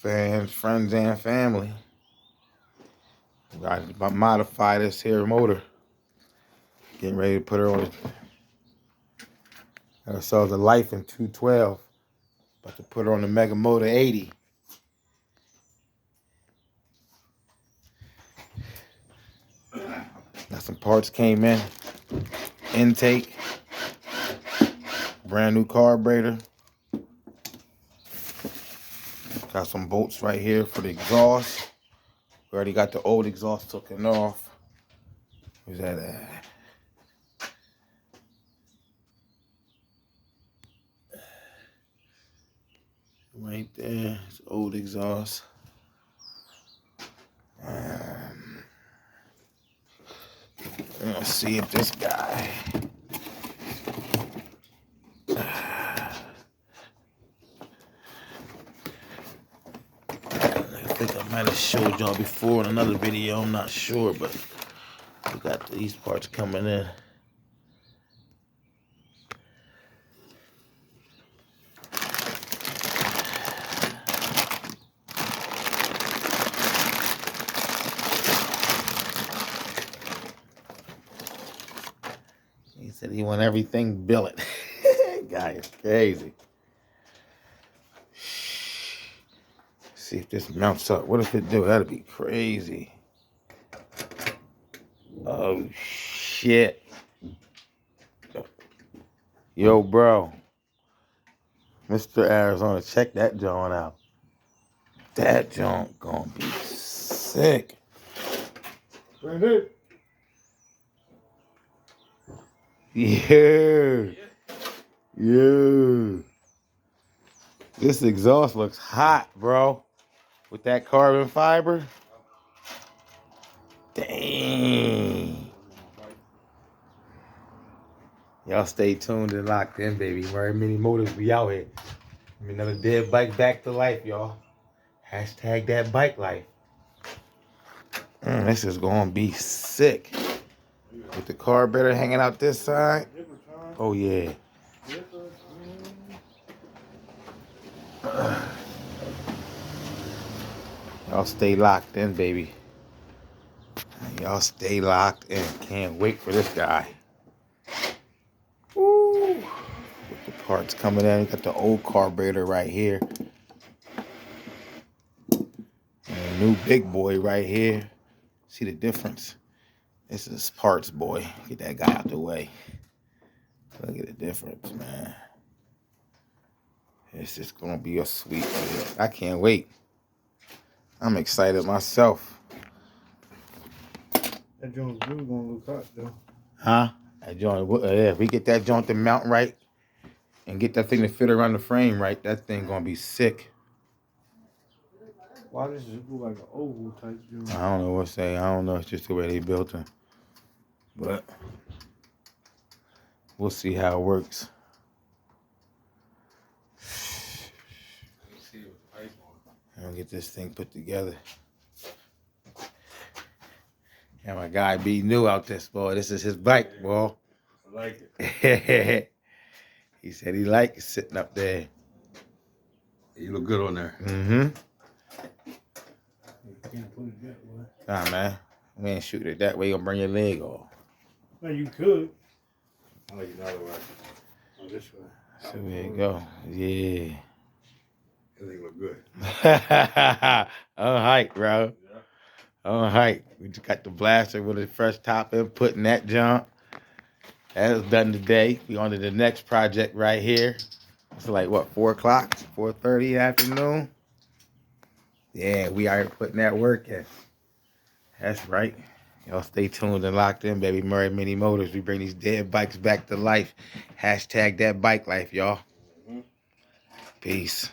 Fans, friends, and family. Got to modify this here motor. Getting ready to put her on. Got ourselves a Life in 212. About to put her on the Mega Motor 80. Got some parts came in. Intake. Brand new carburetor. Got some bolts right here for the exhaust. We already got the old exhaust taken off. Where's that at? Right there. It's old exhaust. Let's see if this guy. I think I might have showed y'all before in another video. I'm not sure, but we got these parts coming in. He said he want everything billet. Guy is crazy. See if this mounts up. What if it do? That'd be crazy. Oh shit. Yo, bro. Mr. Arizona, check that joint out. That joint gonna be sick. Yeah. Yeah. This exhaust looks hot, bro. With that carbon fiber. Dang. Y'all stay tuned and locked in, baby. Very many motors be out here. Another dead bike back to life, y'all. Hashtag that bike life. This is gonna be sick. With the carburetor hanging out this side. Oh yeah. Y'all stay locked in, baby. Y'all stay locked in. Can't wait for this guy. Woo. With the parts coming in. Got the old carburetor right here. And a new big boy right here. See the difference? This is parts, boy. Get that guy out the way. Look at the difference, man. It's just gonna be a sweet video. I can't wait. I'm excited myself. That joint's really gonna look hot though. Huh? That joint, yeah, if we get that joint to mount right and get that thing to fit around the frame right, that thing gonna be sick. Why does it look like an oval type joint? I don't know what to say. I don't know. It's just the way they built it. But we'll see how it works. I'll get this thing put together. And my guy B new out this, boy. This is his bike, boy. I like it. He said he liked it sitting up there. You look good on there. Mm-hmm. You can't put it that way. Nah, man. We ain't shooting it that way. You're gonna bring your leg off. No, you could. I like it the other way. Oh, this way. So there you go. Yeah. Everything look good. On height, bro. On height. We just got the blaster with the fresh top in, putting that jump. That was done today. We on to the next project right here. It's like, what, 4 o'clock? 4:30 afternoon? Yeah, we are putting that work in. That's right. Y'all stay tuned and locked in, baby. Murray Mini Motors. We bring these dead bikes back to life. Hashtag that bike life, y'all. Peace.